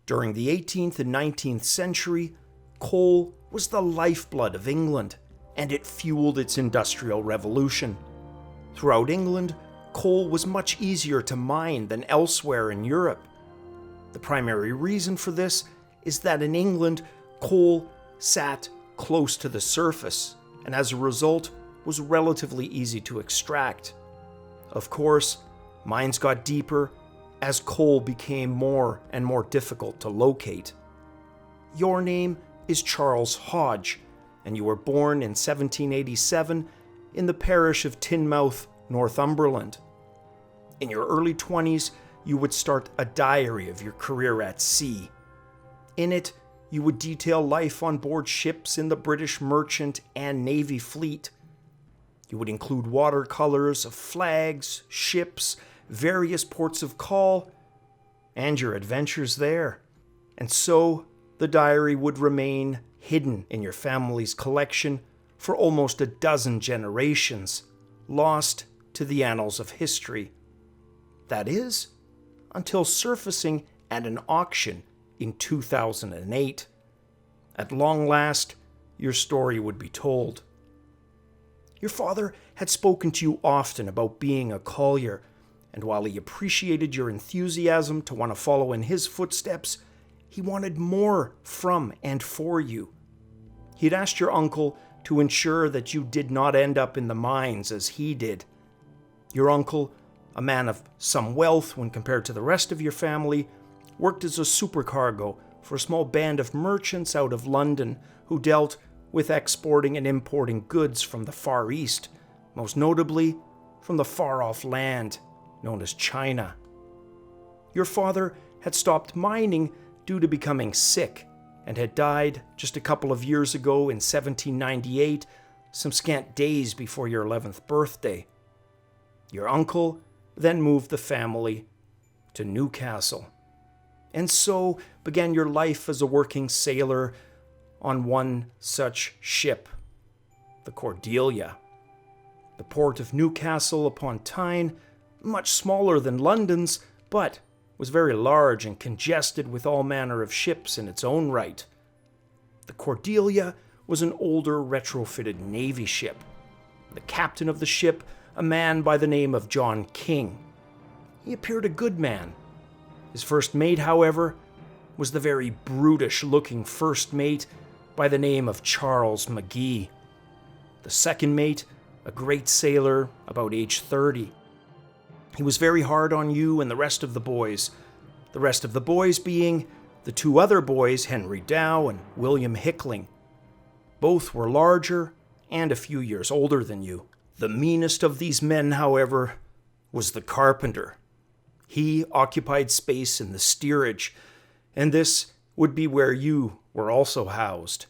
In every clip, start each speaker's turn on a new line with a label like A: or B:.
A: During the 18th and 19th century, coal was the lifeblood of England, and it fueled its industrial revolution. Throughout England, coal was much easier to mine than elsewhere in Europe. The primary reason for this is that in England, coal sat close to the surface, and as a result, was relatively easy to extract. Of course, mines got deeper as coal became more and more difficult to locate. Your name is Charles Hodge, and you were born in 1787 in the parish of Teignmouth, Northumberland. In your early 20s, you would start a diary of your career at sea. In it, you would detail life on board ships in the British merchant and Navy fleet. You would include watercolors of flags, ships, various ports of call, and your adventures there. And so, the diary would remain hidden in your family's collection for almost a dozen generations, lost to the annals of history. That is, until surfacing at an auction in 2008. At long last, your story would be told. Your father had spoken to you often about being a collier, and while he appreciated your enthusiasm to want to follow in his footsteps, he wanted more from and for you. He'd asked your uncle to ensure that you did not end up in the mines as he did. Your uncle, a man of some wealth when compared to the rest of your family, worked as a supercargo for a small band of merchants out of London who dealt with exporting and importing goods from the Far East, most notably from the far-off land known as China. Your father had stopped mining due to becoming sick and had died just a couple of years ago in 1798, some scant days before your 11th birthday. Your uncle then moved the family to Newcastle. And so began your life as a working sailor on one such ship, the Cordelia. The port of Newcastle upon Tyne, much smaller than London's, but was very large and congested with all manner of ships in its own right. The Cordelia was an older retrofitted Navy ship. The captain of the ship, a man by the name of John King. He appeared a good man. His first mate, however, was the very brutish-looking first mate by the name of Charles McGee. The second mate, a great sailor, about age 30. He was very hard on you and the rest of the boys being the two other boys, Henry Dow and William Hickling. Both were larger and a few years older than you. The meanest of these men, however, was the carpenter. He occupied space in the steerage, and this would be where you were also housed.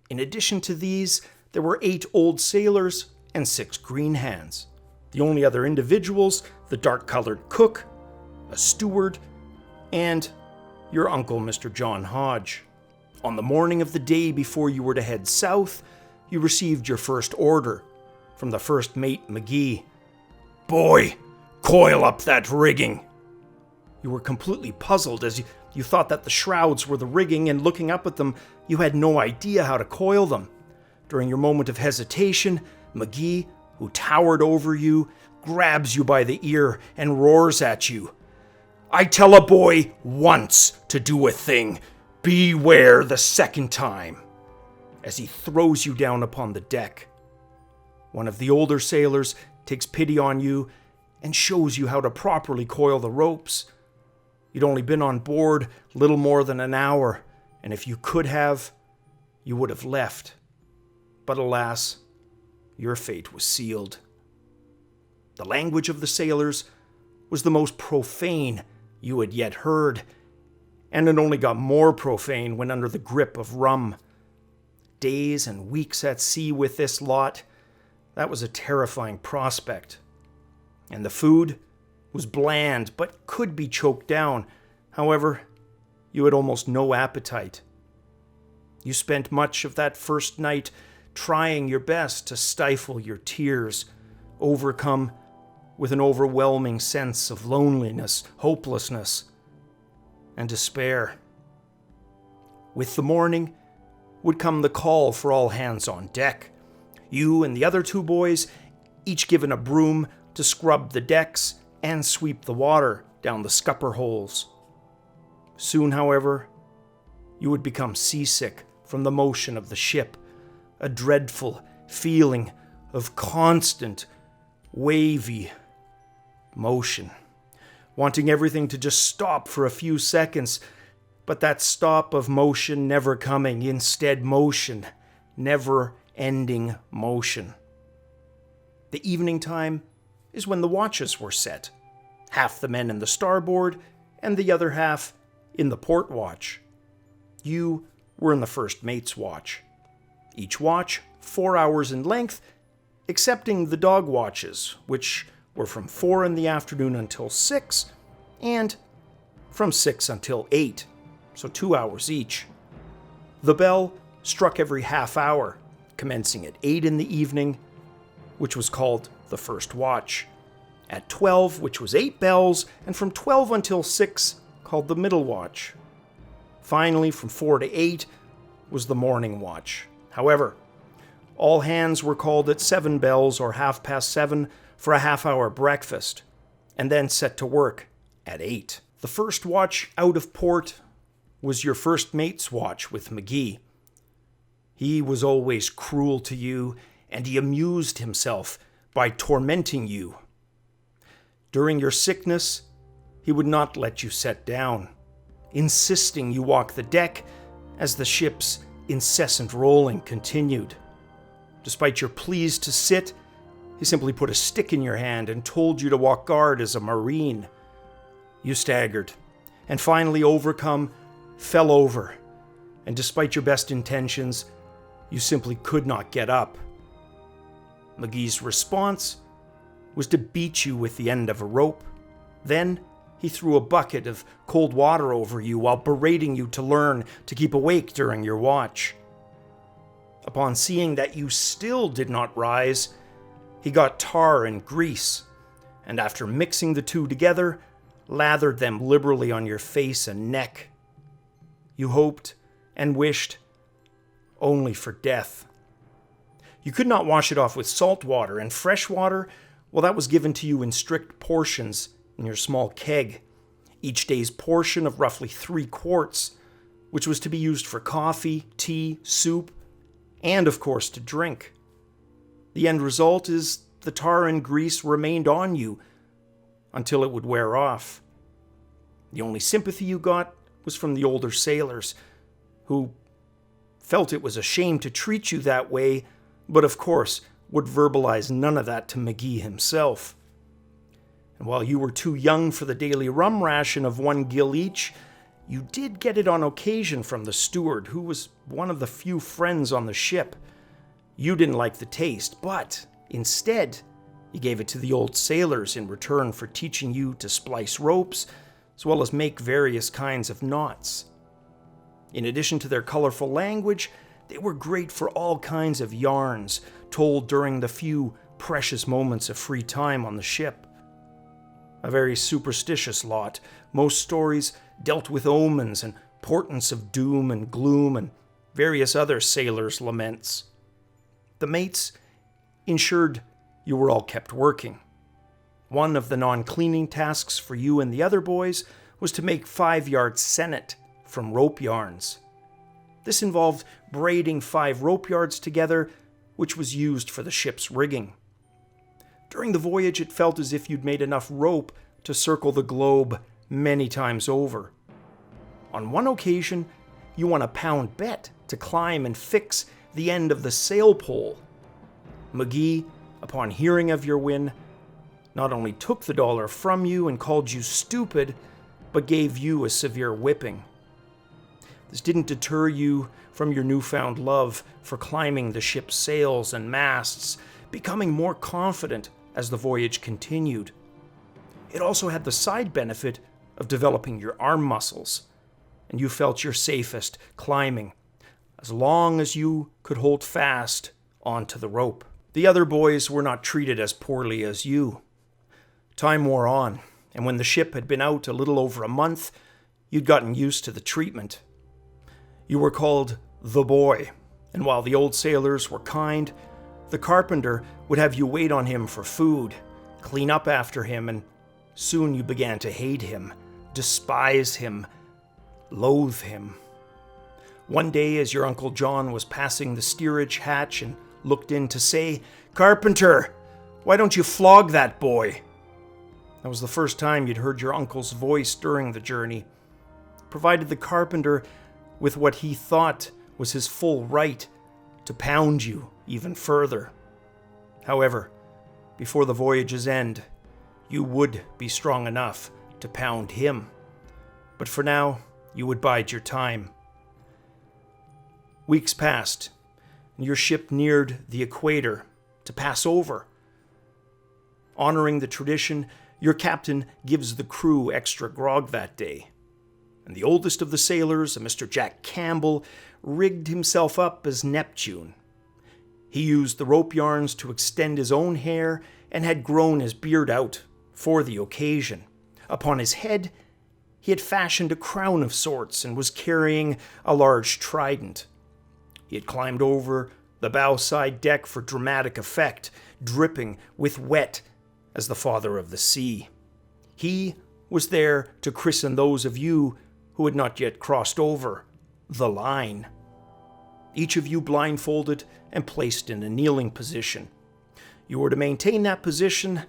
A: In addition to these, there were 8 old sailors and 6 green hands. The only other individuals, the dark-colored cook, a steward, and your uncle, Mr. John Hodge. On the morning of the day before you were to head south, you received your first order from the first mate, McGee. "Boy, coil up that rigging." You were completely puzzled as you thought that the shrouds were the rigging, and looking up at them, you had no idea how to coil them. During your moment of hesitation, McGee, who towered over you, grabs you by the ear and roars at you. "I tell a boy once to do a thing. Beware the second time," as he throws you down upon the deck. One of the older sailors takes pity on you and shows you how to properly coil the ropes. You'd only been on board little more than an hour, and if you could have, you would have left. But alas, your fate was sealed. The language of the sailors was the most profane you had yet heard, and it only got more profane when under the grip of rum. Days and weeks at sea with this lot, that was a terrifying prospect. And the food was bland, but could be choked down. However, you had almost no appetite. You spent much of that first night trying your best to stifle your tears, overcome with an overwhelming sense of loneliness, hopelessness, and despair. With the morning would come the call for all hands on deck. You and the other two boys, each given a broom to scrub the decks and sweep the water down the scupper holes. Soon, however, you would become seasick from the motion of the ship, a dreadful feeling of constant, wavy motion, wanting everything to just stop for a few seconds, but that stop of motion never coming, instead motion, never-ending motion. The evening time is when the watches were set, half the men in the starboard and the other half in the port watch. You were in the first mate's watch. Each watch 4 hours in length, excepting the dog watches, which were from 4 in the afternoon until 6, and from 6 until 8, so 2 hours each. The bell struck every half hour, commencing at 8 in the evening, which was called the first watch, at 12, which was 8 bells, and from 12 until 6, called the middle watch. Finally, from 4 to 8 was the morning watch. However, all hands were called at 7 bells or 7:30 for a half-hour breakfast, and then set to work at 8. The first watch out of port was your first mate's watch with McGee. He was always cruel to you, and he amused himself by tormenting you. During your sickness, he would not let you set down, insisting you walk the deck as the ship's incessant rolling continued. Despite your pleas to sit, he simply put a stick in your hand and told you to walk guard as a Marine. You staggered, and finally overcome, fell over, and despite your best intentions, you simply could not get up. McGee's response was to beat you with the end of a rope. Then he threw a bucket of cold water over you while berating you to learn to keep awake during your watch. Upon seeing that you still did not rise, he got tar and grease, and after mixing the two together, lathered them liberally on your face and neck. You hoped and wished only for death. You could not wash it off with salt water, and fresh water, well, that was given to you in strict portions in your small keg, each day's portion of roughly 3 quarts, which was to be used for coffee, tea, soup, and of course to drink. The end result is the tar and grease remained on you until it would wear off. The only sympathy you got was from the older sailors, who felt it was a shame to treat you that way, but of course would verbalize none of that to McGee himself. And while you were too young for the daily rum ration of 1 gill each, you did get it on occasion from the steward, who was one of the few friends on the ship. You didn't like the taste, but instead, you gave it to the old sailors in return for teaching you to splice ropes, as well as make various kinds of knots. In addition to their colorful language, they were great for all kinds of yarns told during the few precious moments of free time on the ship. A very superstitious lot. Most stories dealt with omens and portents of doom and gloom and various other sailors' laments. The mates ensured you were all kept working. One of the non-cleaning tasks for you and the other boys was to make 5-yard sennet from rope yarns. This involved braiding 5 rope yards together, which was used for the ship's rigging. During the voyage, it felt as if you'd made enough rope to circle the globe many times over. On one occasion, you won a £1 bet to climb and fix the end of the sail pole. McGee, upon hearing of your win, not only took the dollar from you and called you stupid, but gave you a severe whipping. This didn't deter you from your newfound love for climbing the ship's sails and masts, becoming more confident as the voyage continued. It also had the side benefit of developing your arm muscles, and you felt your safest climbing as long as you could hold fast onto the rope. The other boys were not treated as poorly as you. Time wore on, and when the ship had been out a little over a month, you'd gotten used to the treatment. You were called the boy, and while the old sailors were kind, the carpenter would have you wait on him for food, clean up after him, and soon you began to hate him, despise him, loathe him. One day, as your Uncle John was passing the steerage hatch and looked in to say, "Carpenter, why don't you flog that boy?" That was the first time you'd heard your uncle's voice during the journey. It provided the carpenter with what he thought was his full right to pound you even further. However, before the voyage's end, you would be strong enough to pound him. But for now, you would bide your time. Weeks passed, and your ship neared the equator to pass over. Honoring the tradition, your captain gives the crew extra grog that day. And the oldest of the sailors, a Mr. Jack Campbell, rigged himself up as Neptune. He used the rope yarns to extend his own hair and had grown his beard out for the occasion. Upon his head, he had fashioned a crown of sorts and was carrying a large trident. He had climbed over the bow-side deck for dramatic effect, dripping with wet as the father of the sea. He was there to christen those of you who had not yet crossed over the line. Each of you blindfolded and placed in a kneeling position. You were to maintain that position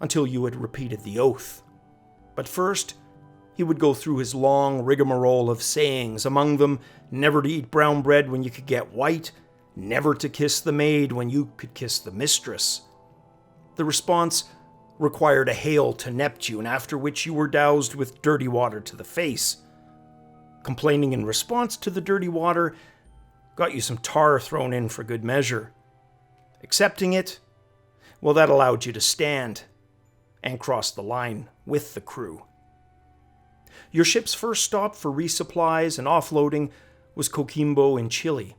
A: until you had repeated the oath. But first, he would go through his long rigmarole of sayings, among them, never to eat brown bread when you could get white, never to kiss the maid when you could kiss the mistress. The response required a hail to Neptune, after which you were doused with dirty water to the face. Complaining in response to the dirty water got you some tar thrown in for good measure. Accepting it, well, that allowed you to stand and cross the line with the crew. Your ship's first stop for resupplies and offloading was Coquimbo in Chile.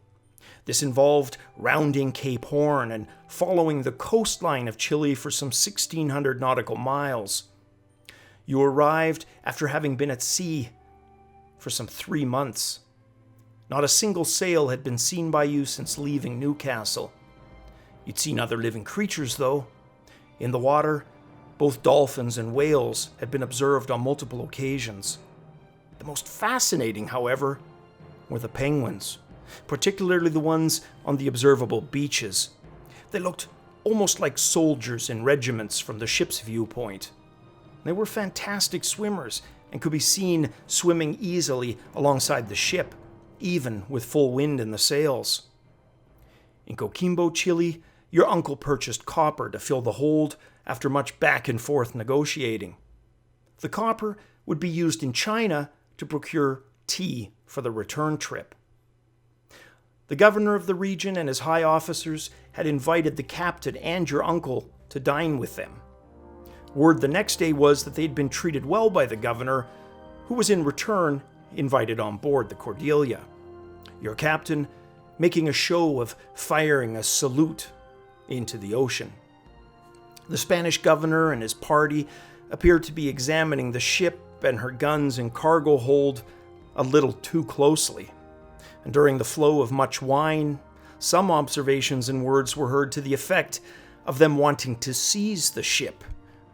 A: This involved rounding Cape Horn and following the coastline of Chile for some 1,600 nautical miles. You arrived after having been at sea for some 3 months. Not a single sail had been seen by you since leaving Newcastle. You'd seen other living creatures, though. In the water, both dolphins and whales had been observed on multiple occasions. The most fascinating, however, were the penguins, particularly the ones on the observable beaches. They looked almost like soldiers in regiments from the ship's viewpoint. They were fantastic swimmers and could be seen swimming easily alongside the ship, even with full wind in the sails. In Coquimbo, Chile, your uncle purchased copper to fill the hold after much back and forth negotiating. The copper would be used in China to procure tea for the return trip. The governor of the region and his high officers had invited the captain and your uncle to dine with them. Word the next day was that they'd been treated well by the governor, who was in return invited on board the Cordelia. Your captain making a show of firing a salute into the ocean. The Spanish governor and his party appeared to be examining the ship and her guns and cargo hold a little too closely. And during the flow of much wine, some observations and words were heard to the effect of them wanting to seize the ship,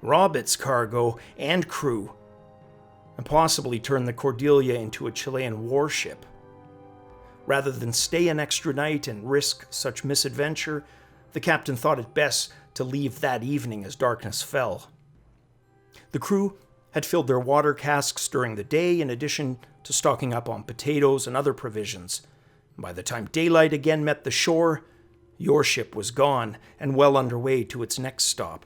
A: rob its cargo and crew, and possibly turn the Cordelia into a Chilean warship. Rather than stay an extra night and risk such misadventure, the captain thought it best to leave that evening as darkness fell. The crew had filled their water casks during the day, in addition to stocking up on potatoes and other provisions. By the time daylight again met the shore, your ship was gone and well underway to its next stop.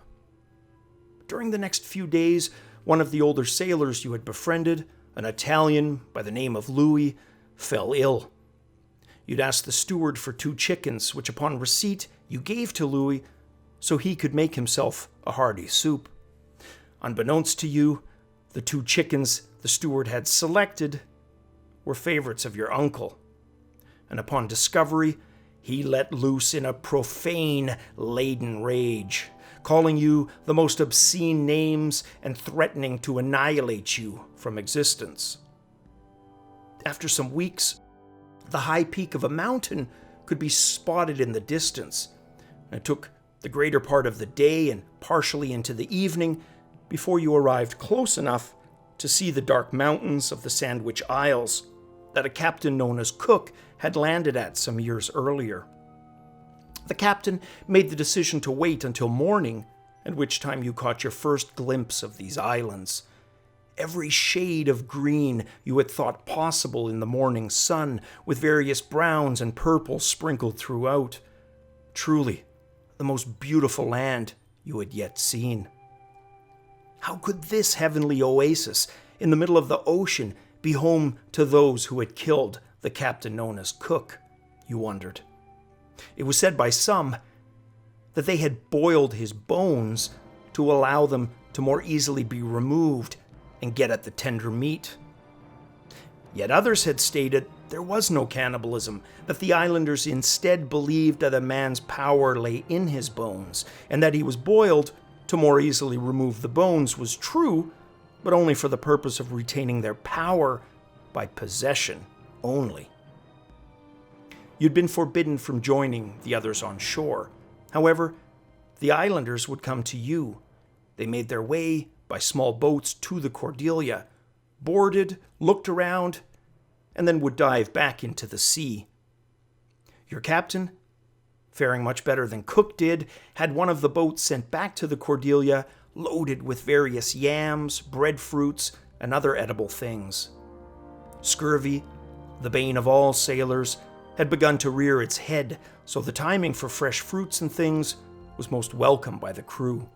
A: During the next few days, one of the older sailors you had befriended, an Italian by the name of Louis, fell ill. You'd asked the steward for 2 chickens, which upon receipt you gave to Louis so he could make himself a hearty soup. Unbeknownst to you, the 2 chickens the steward had selected were favorites of your uncle, and upon discovery, he let loose in a profane-laden rage, calling you the most obscene names and threatening to annihilate you from existence. After some weeks, The high peak of a mountain could be spotted in the distance. It took the greater part of the day and partially into the evening before you arrived close enough to see the dark mountains of the Sandwich Isles that a captain known as Cook had landed at some years earlier. The captain made the decision to wait until morning, at which time you caught your first glimpse of these islands. Every shade of green you had thought possible in the morning sun, with various browns and purples sprinkled throughout. Truly, the most beautiful land you had yet seen. How could this heavenly oasis in the middle of the ocean be home to those who had killed the captain known as Cook, you wondered. It was said by some that they had boiled his bones to allow them to more easily be removed and get at the tender meat. Yet others had stated there was no cannibalism, that the islanders instead believed that a man's power lay in his bones, and that he was boiled to more easily remove the bones was true, but only for the purpose of retaining their power by possession only. You'd been forbidden from joining the others on shore. However, the islanders would come to you. They made their way by small boats to the Cordelia, boarded, looked around, and then would dive back into the sea. Your captain, faring much better than Cook did, had one of the boats sent back to the Cordelia loaded with various yams, breadfruits, and other edible things. Scurvy, the bane of all sailors, had begun to rear its head, so the timing for fresh fruits and things was most welcome by the crew.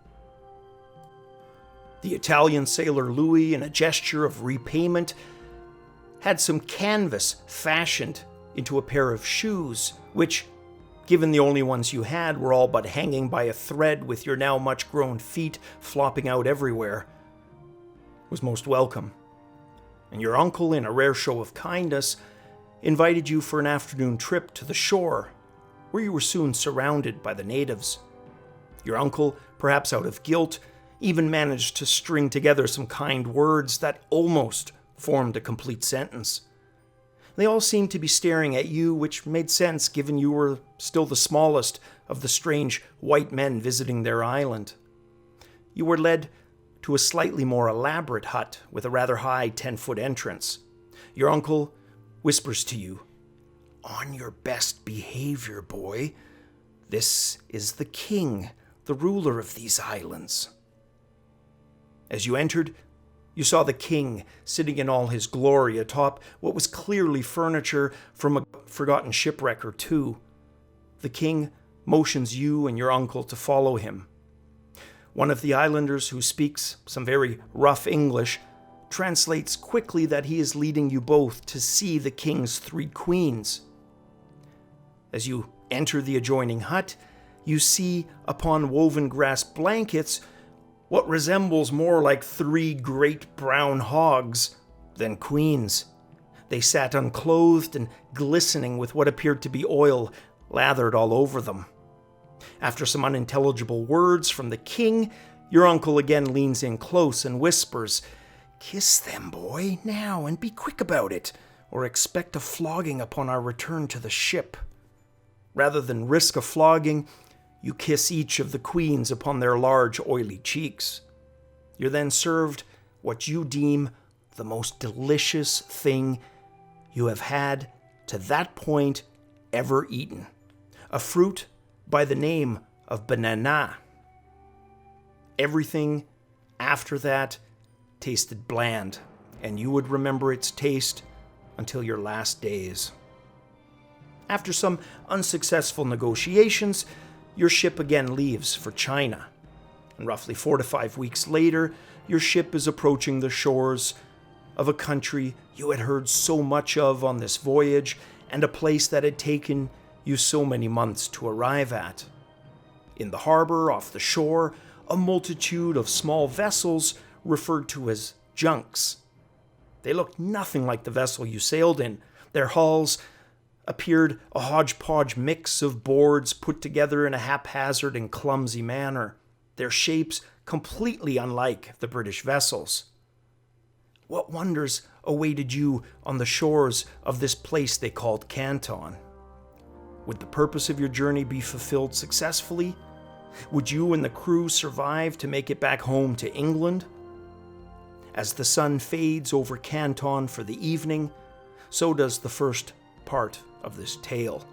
A: The Italian sailor Louis, in a gesture of repayment, had some canvas fashioned into a pair of shoes, which, given the only ones you had were all but hanging by a thread with your now much grown feet flopping out everywhere, was most welcome. And your uncle, in a rare show of kindness, invited you for an afternoon trip to the shore, where you were soon surrounded by the natives. Your uncle, perhaps out of guilt, even managed to string together some kind words that almost formed a complete sentence. They all seemed to be staring at you, which made sense given you were still the smallest of the strange white men visiting their island. You were led to a slightly more elaborate hut with a rather high 10-foot entrance. Your uncle whispers to you, "On your best behavior, boy. This is the king, the ruler of these islands." As you entered, you saw the king sitting in all his glory atop what was clearly furniture from a forgotten shipwreck or two. The king motions you and your uncle to follow him. One of the islanders, who speaks some very rough English, translates quickly that he is leading you both to see the king's 3 queens. As you enter the adjoining hut, you see upon woven grass blankets what resembles more like 3 great brown hogs than queens. They sat unclothed and glistening with what appeared to be oil lathered all over them. After some unintelligible words from the king, your uncle again leans in close and whispers, "Kiss them, boy, now, and be quick about it, or expect a flogging upon our return to the ship." Rather than risk a flogging, you kiss each of the queens upon their large, oily cheeks. You're then served what you deem the most delicious thing you have had to that point ever eaten, a fruit by the name of banana. Everything after that tasted bland, and you would remember its taste until your last days. After some unsuccessful negotiations, your ship again leaves for China. And roughly 4 to 5 weeks later, your ship is approaching the shores of a country you had heard so much of on this voyage, and a place that had taken you so many months to arrive at. In the harbor off the shore, a multitude of small vessels referred to as junks. They looked nothing like the vessel you sailed in. Their hulls appeared a hodgepodge mix of boards put together in a haphazard and clumsy manner, their shapes completely unlike the British vessels. What wonders awaited you on the shores of this place they called Canton? Would the purpose of your journey be fulfilled successfully? Would you and the crew survive to make it back home to England? As the sun fades over Canton for the evening, so does the first part of this tale.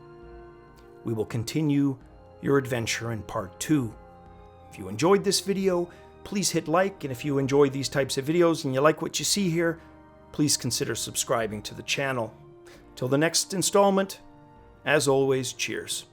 A: We will continue your adventure in part 2. If you enjoyed this video, please hit like, and if you enjoy these types of videos and you like what you see here, please consider subscribing to the channel. Till the next installment, as always, cheers.